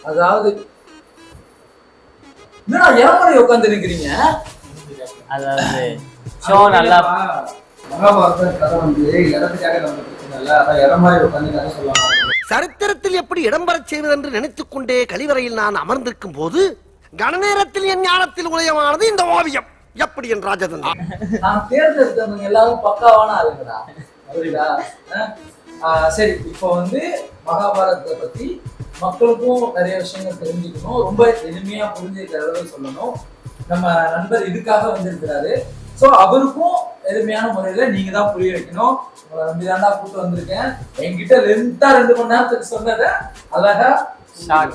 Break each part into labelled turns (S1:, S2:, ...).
S1: அதாவது என்னடா இறமறை உட்கார்ந்து இருக்கிறீங்க?
S2: அதாவது ஷோ நல்லா
S1: மகாபாரத கதை வந்து இடத்துக்காக நம்ம பிரச்சனை இல்லை, அதான் இறமறை உட்கார்ந்து கதை சொல்லலாம்.
S3: சரித்திரத்தில் எப்படி இடம்பெறச் செய்வது என்று நினைத்துக் கொண்டே கழிவறையில் நான் அமர்ந்திருக்கும் போது கணநேரத்தில் என் ஞானத்தில் உதயமானது இந்த ஓவியம். எப்படி என் ராஜதன்
S1: நான் தேர்ந்தெடுத்தவங்க எல்லாரும் பக்காவான ஆளுங்கடா. புரியுதா? சரி, இப்போ வந்து மகாபாரதத்தை பத்தி மக்களுக்கும் நிறைய விஷயங்கள் தெரிஞ்சுக்கணும், ரொம்ப எளிமையா புரிஞ்சுக்கிற அளவு சொல்லணும். நம்ம நண்பர் இதுக்காக வந்திருக்கிறாரு. ஸோ அவருக்கும் எளிமையான முறையில நீங்க தான் புரிய வைக்கணும். உங்களை நம்பிதான்டா கூட்டு வந்திருக்கேன். என்கிட்ட லென்த்தா 2 மணி நேரத்துக்கு சொன்னதை அழகா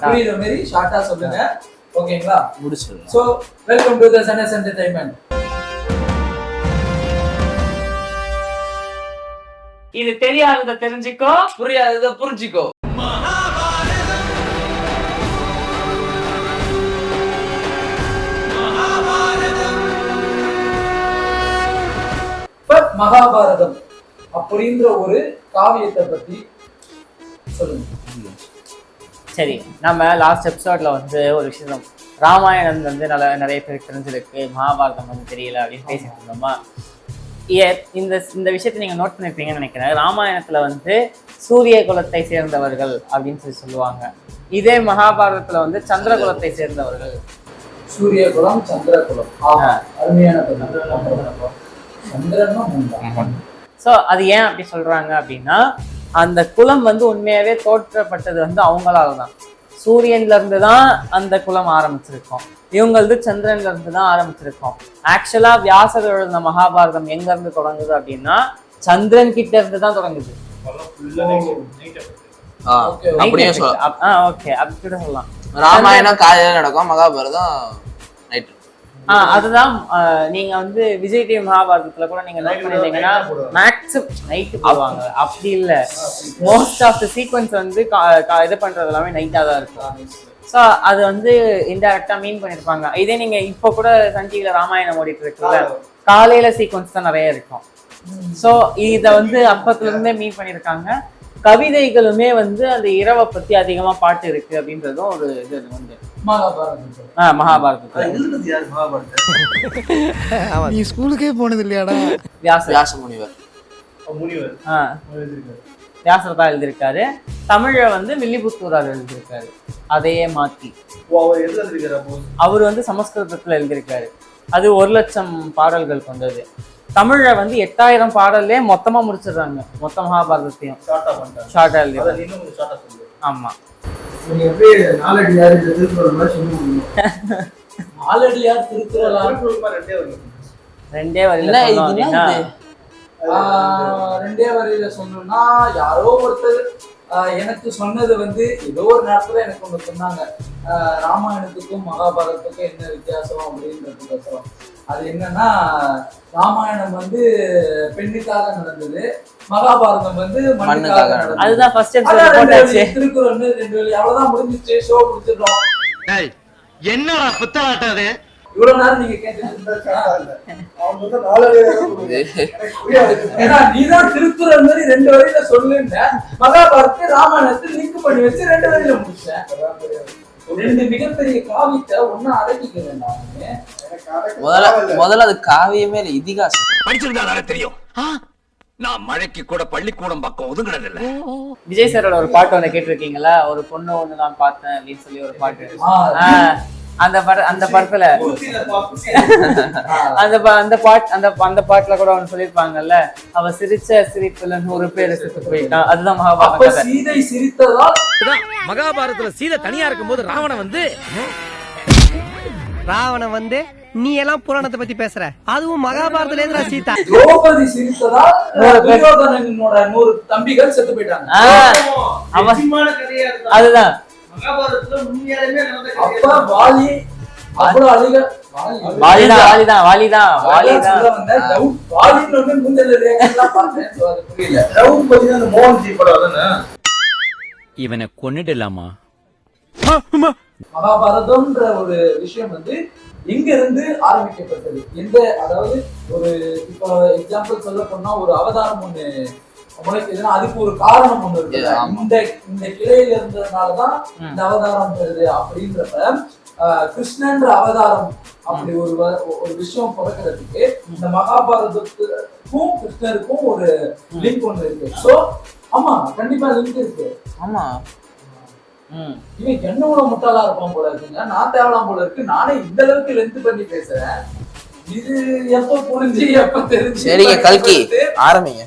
S1: புரியுற மாதிரி ஷார்ட்டா சொல்லுங்க. ஓகேங்களா?
S2: முடிச்சிடலாம்.
S1: So welcome to the sons entertainment.
S2: இது தெரியாததை தெரிஞ்சுக்கோ,
S1: புரியாததை புரிஞ்சுக்கோ. மகாபாரதம் அப்படின்ற ஒரு காவியத்தை பத்தி சொல்லுங்க.
S2: சரி, நம்ம லாஸ்ட் எபிசோட்ல வந்து ஒரு விஷயம், ராமாயணம் வந்து நிறைய பேருக்கு தெரிஞ்சிருக்கு, மகாபாரதம் வந்து தெரியல அப்படின்னு பேசிட்டு இருந்தோமா. இந்த விஷயத்தை நீங்க நோட் பண்ணிருப்பீங்கன்னு நினைக்கிறேன். ராமாயணத்துல வந்து சூரிய குலத்தை சேர்ந்தவர்கள் அப்படின்னு சொல்லுவாங்க. இதே மகாபாரதத்துல வந்து சந்திர குலத்தை சேர்ந்தவர்கள்.
S1: சூரிய குலம், சந்திர குலம். அருமையான
S2: ஸோ அது ஏன் அப்படி சொல்றாங்க அப்படின்னா, அந்த குலம் வந்து உண்மையாவே தோற்றப்பட்டது வந்து அவங்களால தான். சூரியன்ல இருந்து தான் அந்த குலம் ஆரம்பிச்சிருக்கோம். இவங்களது சந்திரன்ல இருந்து தான் ஆரம்பிச்சிருக்கோம். ஆக்சுவலா வியாசர் எழுதின மகாபாரதம் எங்க இருந்து தொடங்குது அப்படின்னா சந்திரன் கிட்ட இருந்து தான் தொடங்குது. ஓகே, அப்படி கூட சொல்லலாம்.
S4: ராமாயணம் காலையில நடக்கும், மகாபாரதம் நைட்.
S2: அதுதான் நீங்க வந்து விஜய் டிவி மகாபாரதத்துல கூட நீங்க நோட் பண்ணிருந்தீங்கன்னா மேக்ஸிமம் நைட்டு போவாங்க. அப்படி இல்ல, மோஸ்ட் ஆஃப் த சீக்வன்ஸ் வந்து இது பண்றது எல்லாமே நைட்டா தான் இருக்கும். ஸோ அது வந்து இன்டைரக்டா மீன் பண்ணிருப்பாங்க. இதே நீங்க இப்போ கூட சன் டிவில ராமாயணம் ஓடிட்டு இருக்குல்ல, காலையில சீக்வன்ஸ் தான் நிறைய இருக்கும். ஸோ இத வந்து அப்பத்துல இருந்தே மீன் பண்ணிருக்காங்க. கவிதைகளுமே வந்து அந்த இரவை பத்தி அதிகமா பாட்டு இருக்கு அப்படின்றதும் ஒரு இது வந்து மகாபாரதம்.
S5: நீ ஸ்கூலுக்கே போனது இல்லையாடா?
S4: வியாச முனிவர்
S2: வியாசர் தான் எழுதியிருக்காரு. தமிழ வந்து வில்லிபுத்தூரார் எழுதியிருக்காரு. அதையே மாத்தி அவர் வந்து சமஸ்கிருதத்துல எழுதியிருக்காரு. அது 1,00,000 பாடல்கள் கொண்டது. தமிழ்ல வந்து 8000 பாடல்லே மொத்தமா முடிச்சிடுறாங்க. மொத்த மகாபாரதத்தையும் ஷார்ட்டா எழுதி. ஆமா,
S1: நாலடியார் திருக்குறள்
S2: ரெண்டே
S1: வரியில சொன்னோம்னா, யாரோ ஒருத்தர் எனக்கு சொன்னது வந்து ஏதோ ஒரு நேரத்துல எனக்கு ஒண்ணு சொன்னாங்க, ராமாயணத்துக்கும் மகாபாரதத்துக்கும் என்ன வித்தியாசம் அப்படின்றது பேசலாம். அது என்னன்னா, ராமாயணம் வந்து பெண்ணுக்காக நடந்தது, மகாபாரதம் வந்து மண்ணுக்காக நடந்தது.
S2: அதுதான் ஃபர்ஸ்ட் எபிசோட்.
S1: திருக்குறள் 2 வழி, அவ்வளவுதான், முடிஞ்சிச்சு, ஷோ முடிச்சிடுறோம்.
S3: என்னடா புத்தலாட்டாது?
S1: இவ்வளவு நேரம் நீங்க கேட்டுதான் திருக்குறள் மாதிரி 2 வரியில சொல்லுங்க, மகாபாரத்தை ராமாயணத்தை லிங்க் பண்ணி வச்சு 2 வரியில முடிச்சேன். 2 மிகப்பெரிய காவியத்தை ஒண்ணு அடக்கிக்க வேண்டாம்.
S4: முதல்ல அது காவியமே இல்ல, இதிகாசம்.
S3: படிச்சிருந்தா தெரியும். நான் மழைக்கு கூட பள்ளிக்கூடம் பக்கம் ஒதுங்கினது இல்ல.
S2: விஜய் சாரோட ஒரு பாட்டு ஒண்ணு கேட்டிருக்கீங்களா? ஒரு பொண்ணு ஒண்ணு நான் பார்த்தேன் அப்படின்னு சொல்லி ஒரு பாட்டு. அந்த படத்துல அந்த பாட்டுல கூட ஒண்ணு சொல்லிருப்பாங்கல்ல, அவ சிரிச்ச சிரிப்புல 100 பேர் செத்து போயிட்டான். அதுதான் மகாபாரதம்.
S1: சீதை சிரித்ததால்
S3: மகாபாரதத்துல சீதை தனியா இருக்கும்போது ராவணன் வந்து நீ எல்லாம் புராணத்தை பத்தி பேசுற, அதுவும் மகாபாரதத்துல எதுனா சீதா.
S1: திரௌபதி சிரித்ததால் துரியோதனனோட 100 தம்பிகள் செத்து போயிட்டாங்க.
S2: அதுதான்
S1: மகாபாரதத்துல உண்மையாலுமே நடந்த கதை. அப்ப வாலி அவ்வளவு அழுக,
S2: வாலிதான்
S1: வாலின்னு ஒண்ணு முந்தல ரேகெல்லாம் பார்த்தேன். சோ அது புரியல. திரௌபதி அந்த மோகன்ஜி படம் தானே.
S6: இவனை கொன்னுடலாமா?
S1: மகாபாரதம்ன்ற ஒரு விஷயம் வந்து எங்க இருந்து ஆரம்பிக்கப்பட்டது? எந்த, அதாவது ஒரு இப்போ எக்ஸாம்பிள் சொல்ல போனா ஒரு அவதாரம் ஒண்ணு முளைக்குதுன்னா அதுக்கு ஒரு காரணம் ஒண்ணு இருக்கு. இந்த கிளையில இருந்ததுனாலதான் இந்த அவதாரம் பெறுது அப்படின்றப்ப கிருஷ்ணன்ற அவதாரம் அப்படி ஒரு விஷயம் பிறக்கிறதுக்கு இந்த மகாபாரதத்துக்கும் கிருஷ்ணருக்கும் ஒரு லிங்க் ஒண்ணு இருக்கு. சோ ஆமா கண்டிப்பா லிங்க் இருக்கு.
S4: ஆமா
S1: இவன் என்னோட முட்டாளா இருப்பான் போல இருக்குங்க, நான் தேவலாம் போல இருக்கு. நானே இந்த அளவுக்கு லென்த் பண்ணி பேசுறேன். இது எப்ப புரிஞ்சு எப்ப தெரிஞ்சு.
S4: சரிங்க கல்கி ஆரம்பிங்க.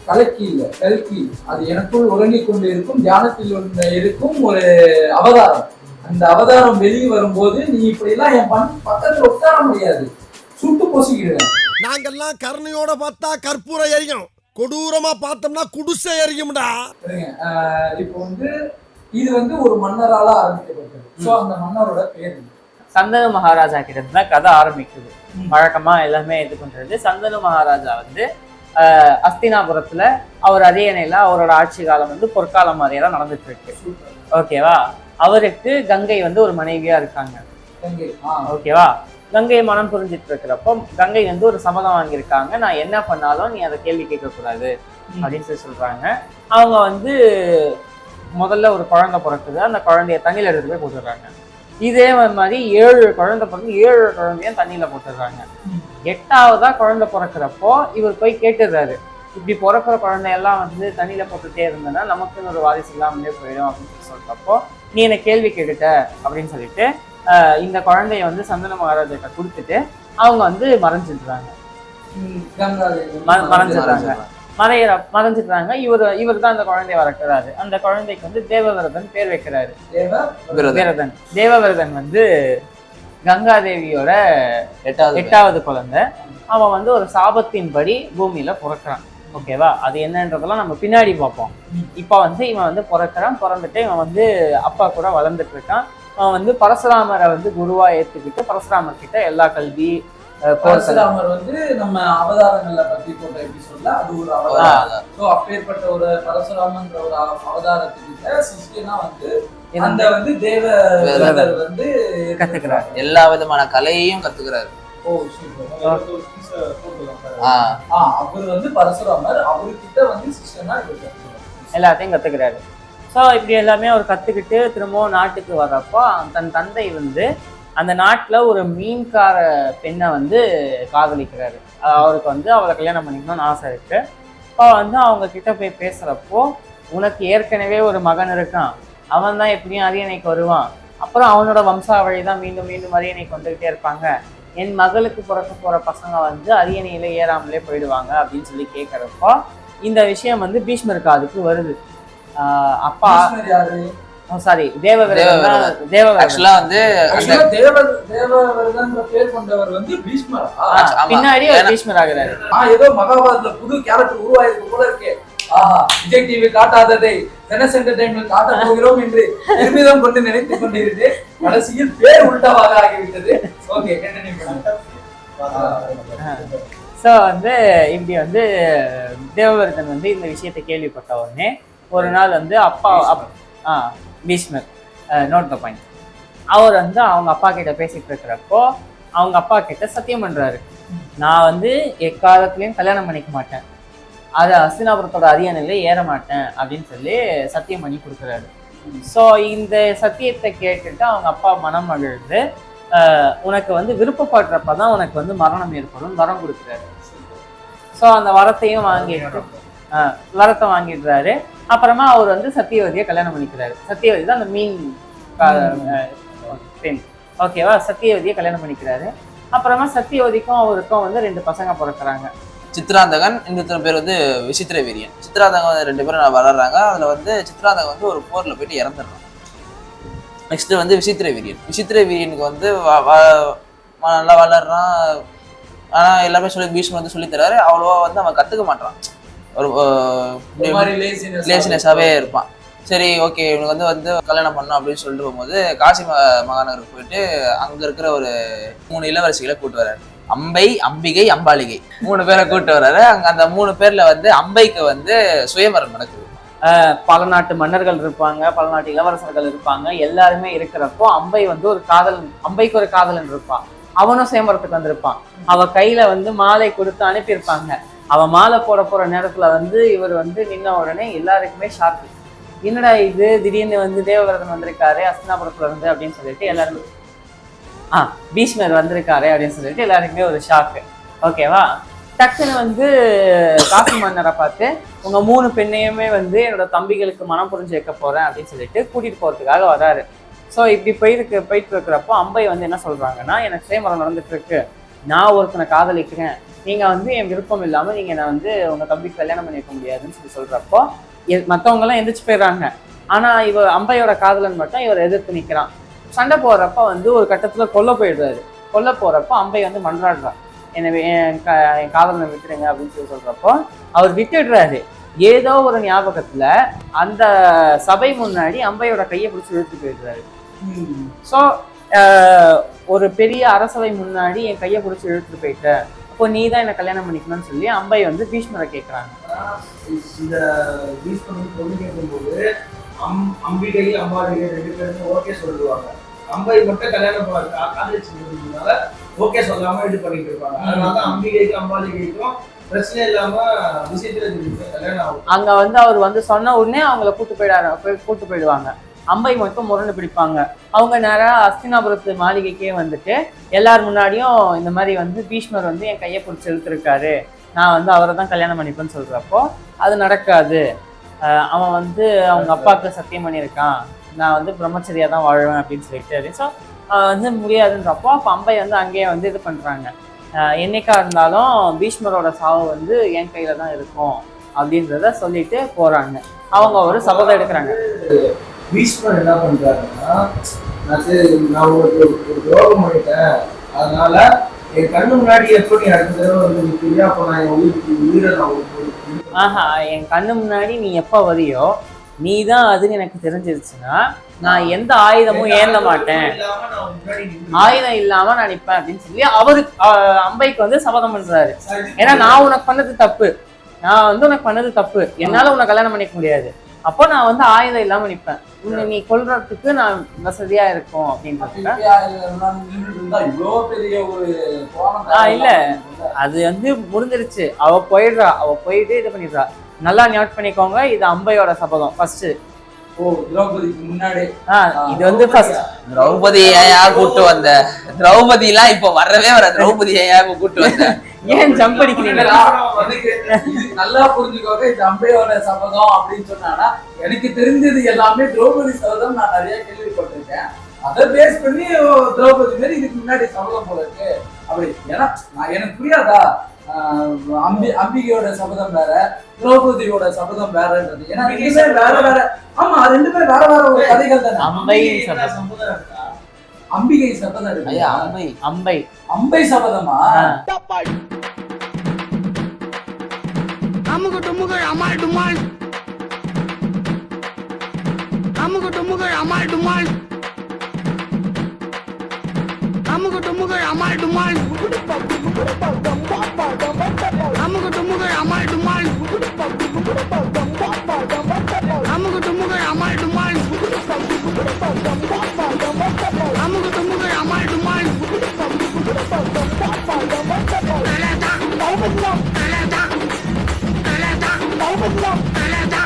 S1: கலக்கி இல்ல கல்கி, அது எனக்குள் உறங்கிக் கொண்டு இருக்கும் தியானத்தில் இருக்கும் ஒரு அவதாரம். அந்த அவதாரம் வெளியே வரும்போது நீ இப்படி எல்லாம் என் பக்கத்துல உட்கார முடியாது, சுட்டு பொசிக்கிடுவேன்.
S3: நாங்கெல்லாம் கருணையோட பார்த்தா கற்பூரம் எரியும், கொடூரமா பார்த்தோம்னா குடிசை எரியும்டா.
S1: இப்போ இது ஒரு மன்னரால ஆரம்பிக்கப்பட்டது. சோ அந்த மன்னரோட பேர்
S2: சந்தனு மகாராஜா கிட்ட தான் கதை ஆரம்பிக்குது. வழக்கமா எல்லாமே இது பண்றது. சந்தனு மகாராஜா அஸ்தினாபுரத்துல அவர் அரியணையில அவரோட ஆட்சி காலம் பொற்காலம் மாதிரியே தான் நடந்துட்டு இருக்கு. ஓகேவா? அவருக்கு கங்கை ஒரு மனைவியா இருக்காங்க. ஓகேவா? கங்கை மனம் புரிஞ்சிட்டு இருக்கிறப்போ கங்கை ஒரு சம்மதம் வாங்கியிருக்காங்க, நான் என்ன பண்ணாலும் நீ அதை கேள்வி கேட்க கூடாது அப்படின்னு சொல்லி சொல்றாங்க. அவங்க முதல்ல ஒரு குழந்தை பிறக்குது, அந்த குழந்தைய தண்ணியில எடுத்து போய் போட்டுடுறாங்க. இதே மாதிரி 7 குழந்தை பிறந்து 7 குழந்தையும் தண்ணியில போட்டுடுறாங்க. 8ஆவதா குழந்தை பிறக்கிறப்போ இவர் போய் கேட்டுடுறாரு, இப்படி பிறக்கிற குழந்தையெல்லாம் தண்ணியில போட்டுட்டே இருந்தேன்னா நமக்குன்னு ஒரு வாரிசு இல்லாமலே போயிடும் அப்படின்னு சொல்றப்போ நீ என்ன கேள்வி கேட்டுட்ட அப்படின்னு சொல்லிட்டு இந்த குழந்தைய சந்தன மகாராஜா கொடுத்துட்டு அவங்க மறைஞ்சிடுறாங்க. மறைஞ்சிடுறாங்க. இவர் தான் அந்த குழந்தைய வளர்க்கிறாரு. அந்த குழந்தைக்கு தேவவிரதன் பேர் வைக்கிறாரு. தேவவிரதன் கங்காதேவியோட 8வது குழந்தை. அவன் ஒரு சாபத்தின்படி பூமியில பிறக்கிறான். ஓகேவா? அது என்னன்றதெல்லாம் நம்ம பின்னாடி பார்ப்போம். இப்ப இவன் பிறக்கிறான். பிறந்துட்டு இவன் அப்பா கூட வளர்ந்துட்டு இருக்கான். அவன் பரசுராமரை குருவா ஏத்துக்கிட்டு பரசுராமர் கிட்ட எல்லா கல்வி
S1: பரசுராமர் நம்ம அவதாரங்களை பத்தி போட்ட எபிசோட்ல அது ஒரு அவதாரம். சோ அப்பேற்பட்ட ஒரு பரசுராமன்ற ஒரு அவதாரத்துக்கிட்ட சிஷ்யனா அந்த தேவவிரதர்
S2: கத்துக்கிறார்.
S4: எல்லா விதமான கலையையும் கத்துக்கிறாரு.
S1: அவர் பரசுராமர் அவர்கிட்ட சிஷ்யனா
S2: எல்லாத்தையும் கத்துக்கிறாரு. ஸோ இப்படி எல்லாமே அவர் கத்துக்கிட்டு திரும்பவும் நாட்டுக்கு வர்றப்போ தன் தந்தை அந்த நாட்டுல ஒரு மீன்கார பெண்ணை காதலிக்கிறாரு. அவருக்கு அவளை கல்யாணம் பண்ணிக்கணும்னு ஆசை இருக்கு. இப்போ அவங்க கிட்ட போய் பேசுறப்போ, உனக்கு ஏற்கனவே ஒரு மகன் இருக்கான், அவன் தான் எப்படியும் அரியணைக்கு வருவான், அப்புறம் அவனோட வம்சாவழி தான் மீண்டும் மீண்டும் அரியணைக்கு வந்துகிட்டே இருப்பாங்க, என் மகளுக்கு பிறக்க போற பசங்க அரியணையில ஏறாமலே போயிடுவாங்க அப்படின்னு சொல்லி கேட்கறப்போ இந்த விஷயம் பீஷ்மர் காதுக்கு வருது. அப்பா சாரி தேவவிரதன்
S1: பேர் கொண்டவர் பீஷ்மர்.
S2: பின்னாடி பீஷ்மர் ஆகிறாரு.
S1: ஏதோ மகாபாரதத்துல புது கேரக்டர் உருவாயிருக்கு போல இருக்கே. விஜய் டிவி காட்டாததை ஜெனஸ் என்டர்டைன்மெண்ட் காட்ட போகிறோம் என்று பெருமிதம் கொண்டு நினைத்துக் கொண்டிருந்தது. கடைசியில் பேர் உள்டாவாக ஆகிவிட்டது. ஓகே, கண்டினியூ பண்ணுங்க.
S2: ஸோ இப்படி தேவவிரதன் இந்த விஷயத்தை கேள்விப்பட்ட உடனே ஒரு நாள் அப்பா பீஷ்மர் நோட் த பாயிண்ட். அவர் அவங்க அப்பா கிட்ட பேசிட்டு இருக்கிறப்போ அவங்க அப்பா கிட்ட சத்தியம் பண்றாரு, நான் எக்காலத்துலயும் கல்யாணம் பண்ணிக்க மாட்டேன், அது அஸ்தினாபுரத்தோட அரியணையில ஏற மாட்டேன் அப்படின்னு சொல்லி சத்தியம் பண்ணி கொடுக்குறாரு. ஸோ இந்த சத்தியத்தை கேட்டுட்டு அவங்க அப்பா மனம் மகிழ்ந்து உனக்கு விருப்பப்படுறப்பதான் உனக்கு மரணம் ஏற்படும் வரம் கொடுக்குறாரு. ஸோ அந்த வரத்தையும் வரத்தை வாங்கிடுறாரு. அப்புறமா அவர் சத்தியவதியை கல்யாணம் பண்ணிக்கிறாரு. சத்தியவதி தான் அந்த மீன் பெண். ஓகேவா? சத்தியவதியை கல்யாணம் பண்ணிக்கிறாரு. அப்புறமா சத்தியவதிக்கும் அவருக்கும் 2 பசங்க பிறக்கிறாங்க.
S4: சித்ராந்தகன், இன்னொருத்தர் பேர் விசித்திர வீரியன். சித்ராந்தகன் 2 பேரும் வளர்றாங்க. அதுல சித்ராந்தகன் ஒரு போர்ல போயிட்டு இறந்துடுறான். நெக்ஸ்ட் விசித்திர வீரியன். விசித்திர வீரியனுக்கு நல்லா வளர்றான். ஆனா எல்லாமே பீஷ்மர் சொல்லி தராரு. அவ்வளவா அவன் கத்துக்க மாட்டான், ஒரு லேசினஸாவே இருப்பான். சரி ஓகே, இவனுக்கு கல்யாணம் பண்ணணும் அப்படின்னு சொல்லிட்டு போகும்போது காசி மகாநகருக்கு போயிட்டு அங்க இருக்கிற ஒரு 3 இளவரசிகளை கூட்டு வர்றாரு. அம்பை, அம்பிகை, அம்பாலிகை 3 பேரை கூட்டு வர்றாரு. அங்க அந்த 3 பேர்ல அம்பைக்கு சுயமரம் நடக்குது.
S2: பல நாட்டு மன்னர்கள் இருப்பாங்க, பல நாட்டு இளவரசர்கள் இருப்பாங்க. எல்லாருமே இருக்கிறப்போ அம்பை ஒரு காதலன், அம்பைக்கு ஒரு காதலன் இருப்பான். அவனும் சுயமரத்துக்கு வந்திருப்பான். அவ கையில மாலை கொடுத்து அனுப்பியிருப்பாங்க. அவன் மாலை போட போற நேரத்துல வந்து இவர் வந்து நின்ன உடனே எல்லாருக்குமே ஷாக்கு. என்னடா இது திடீர்னு வந்து தேவவிரதன் வந்திருக்காரு அஸ்தினாபுரத்துல இருந்து அப்படின்னு சொல்லிட்டு எல்லாருமே பீஷ்மர் வந்திருக்காரு அப்படின்னு சொல்லிட்டு எல்லாருக்குமே ஒரு ஷாக்கு. ஓகேவா? டக்குன்னு வந்து காசி மன்னரை பார்த்து உங்க 3 பெண்ணையுமே வந்து என்னோட தம்பிகளுக்கு மனம் புரிஞ்சு வைக்க போறேன் அப்படின்னு சொல்லிட்டு கூட்டிட்டு போறதுக்காக வராரு. ஸோ இப்படி போயிட்டு இருக்கிறப்போ அம்பை வந்து என்ன சொல்றாங்கன்னா, எனக்கு சேமரம் நடந்துட்டு இருக்கு, நான் ஒருத்தனை காதலிக்கிறேன், நீங்க வந்து என் விருப்பம் இல்லாம நீங்க நான் வந்து உங்க தம்பிக்கு கல்யாணம் பண்ணி வைக்க முடியாதுன்னு சொல்லி சொல்றப்போ மற்றவங்க எல்லாம் எந்திரிச்சு போயிடுறாங்க. ஆனா அம்பையோட காதலன் மட்டும் இவர் எதிர்த்து நிற்கிறான். சண்டை போடுறப்ப வந்து ஒரு கட்டத்துல கொல்ல போயிடுறாரு. கொல்ல போறப்போ அம்பை வந்து மன்றாடுறான், எனவே என் காதலனை விட்டுருங்க அப்படின்னு சொல்லி சொல்றப்போ அவர் விட்டுடுறாரு. ஏதோ ஒரு ஞாபகத்துல அந்த சபை முன்னாடி அம்பையோட கையை பிடிச்சி இழுத்து போயிடுறாரு. ஸோ ஒரு பெரிய அரசவை முன்னாடி என் கையை பிடிச்சி இழுத்துட்டு போயிட்ட, அப்போ நீ தான் என்ன கல்யாணம் பண்ணிக்கணும்னு சொல்லி அம்பை வந்து பீஷ்மரை கேட்குறாங்க.
S1: இந்த பீஷ்மர் பொண்ணு கேட்கும்போது அம்பிகை அம்பாலிகை 2 பேருமே ஓகே சொல்லுவாங்க. அம்பை மட்டும் கல்யாணம் காதலிச்சுனால ஓகே சொல்லாம இது பண்ணிட்டு இருப்பாங்க. அதனால அம்பிகைக்கும் அம்பாலிகைக்கும் பிரச்சனை இல்லாம விஷயத்துல கல்யாணம் ஆகும்.
S2: அங்க வந்து அவர் வந்து சொன்ன உடனே அவங்கள கூட்டு போயிடுவாங்க. அம்பை மட்டும் முரண்டு பிடிப்பாங்க. அவங்க நேரா அஸ்தினாபுரத்து மாளிகைக்கே வந்துட்டு எல்லார் முன்னாடியும் இந்த மாதிரி வந்து பீஷ்மர் வந்து என் கையை பிடிச்சி இழுத்துருக்காரு, நான் வந்து அவரை தான் கல்யாணம் பண்ணிப்பேன்னு சொல்றப்போ அது நடக்காது, அவன் வந்து அவங்க அப்பாவுக்கு சத்தியம் பண்ணியிருக்கான், நான் வந்து பிரம்மச்சரியா தான் வாழ்வேன் அப்படின்னு சொல்லிட்டு ஸோ வந்து முடியாதுன்றப்போ அப்போ அம்பை வந்து அங்கேயே வந்து இது பண்றாங்க, என்னைக்கா இருந்தாலும் பீஷ்மரோட சாவு வந்து என் கையில தான் இருக்கும் அப்படின்றத சொல்லிட்டு போறாங்க. அவங்க ஒரு சபதம் எடுக்கிறாங்க.
S1: பீஷ்மர் என்ன பண்றாருன்னா, நான் ஒரு துரோகம் பண்ணிட்டேன், அதனால என் கண்ணு முன்னாடி எப்படி அடுத்த தடவை வந்து நிற்கிறியா, அப்போ நான் என் உயிரை
S2: என் கண்ணு முன்னாடி நீ எப்ப வரியோ நீ தான் அதுன்னு எனக்கு தெரிஞ்சிருச்சுன்னா நான் எந்த ஆயுதமும் ஏந்த மாட்டேன், ஆயுதம் இல்லாம நான் நிற்பேன் அப்படின்னு சொல்லி அவரு அம்பைக்கு வந்து சபதம் பண்றாரு. ஏன்னா நான் உனக்கு பண்ணது தப்பு, நான் வந்து உனக்கு பண்ணது தப்பு, என்னால உனக்கு கல்யாணம் பண்ணிக்க முடியாது, அப்போ நான் வந்து ஆயுதம் இல்லாம நிற்பேன், உன்னை நீ கொல்றதுக்கு நான் வசதியா இருக்கும் அப்படின்றது. இல்ல அது வந்து முடிஞ்சிருச்சு, அவ போயிட்டு இது பண்ணிடுறா. நல்லா நோட் பண்ணிக்கோங்க, இது அம்பையோட சபதம் ஃபர்ஸ்ட்.
S1: திரௌபதிக்கு முன்னாடி
S2: இது வந்து ஃபர்ஸ்ட்.
S4: திரௌபதி ஏன் கூட்டு வந்த? திரௌபதி எல்லாம் இப்ப வரவே வர. திரௌபதி ஏன் கூட்டு வந்த?
S2: ஏன் ஜம்ப் அடிக்கிறீங்க?
S1: நல்லா புரிஞ்சுக்கோங்க, இது அம்பையோட சபதம் அப்படின்னு சொன்னானா எனக்கு தெரிஞ்சது எல்லாமே திரௌபதி சபதம் நான் நிறைய கேள்விப்பட்டிருக்கேன். அதை பேஸ் பண்ணி திரௌபதி மாதிரி இதுக்கு முன்னாடி சபதம் போல இருக்கு அப்படி. ஏன்னா எனக்கு புரியாதா, அம்பிகையோட சபதம் வேற, திரௌபதியோட சபதம் வேறன்றது. ஏன்னா வேற வேற. ஆமா, 2 பேரும் வேற வேற ஒரு கதைகள் தானே. அம்பிகை சபதம் இருக்கு. அம்பை சபதமா?
S3: அமுகு டுமுகள் அமால் டுமால், அமுகு டுமுகள் அமால் டுமால், அமுகு டுமுகள் அமால் டுமால், அமுகு டுமுகள் அமால் டுமால், அமுகு டுமுகள் அமால் டுமால், அமுகு டுமுகள் அமால் டுமால், தலதா தலதா தலதா தலதா,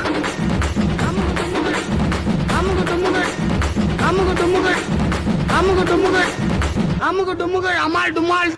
S3: அமுகு டுமுகள் அமுகு டுமுகள் அமுகு டுமுகள் அமுகு டுமுகள் அமால் டுமால்.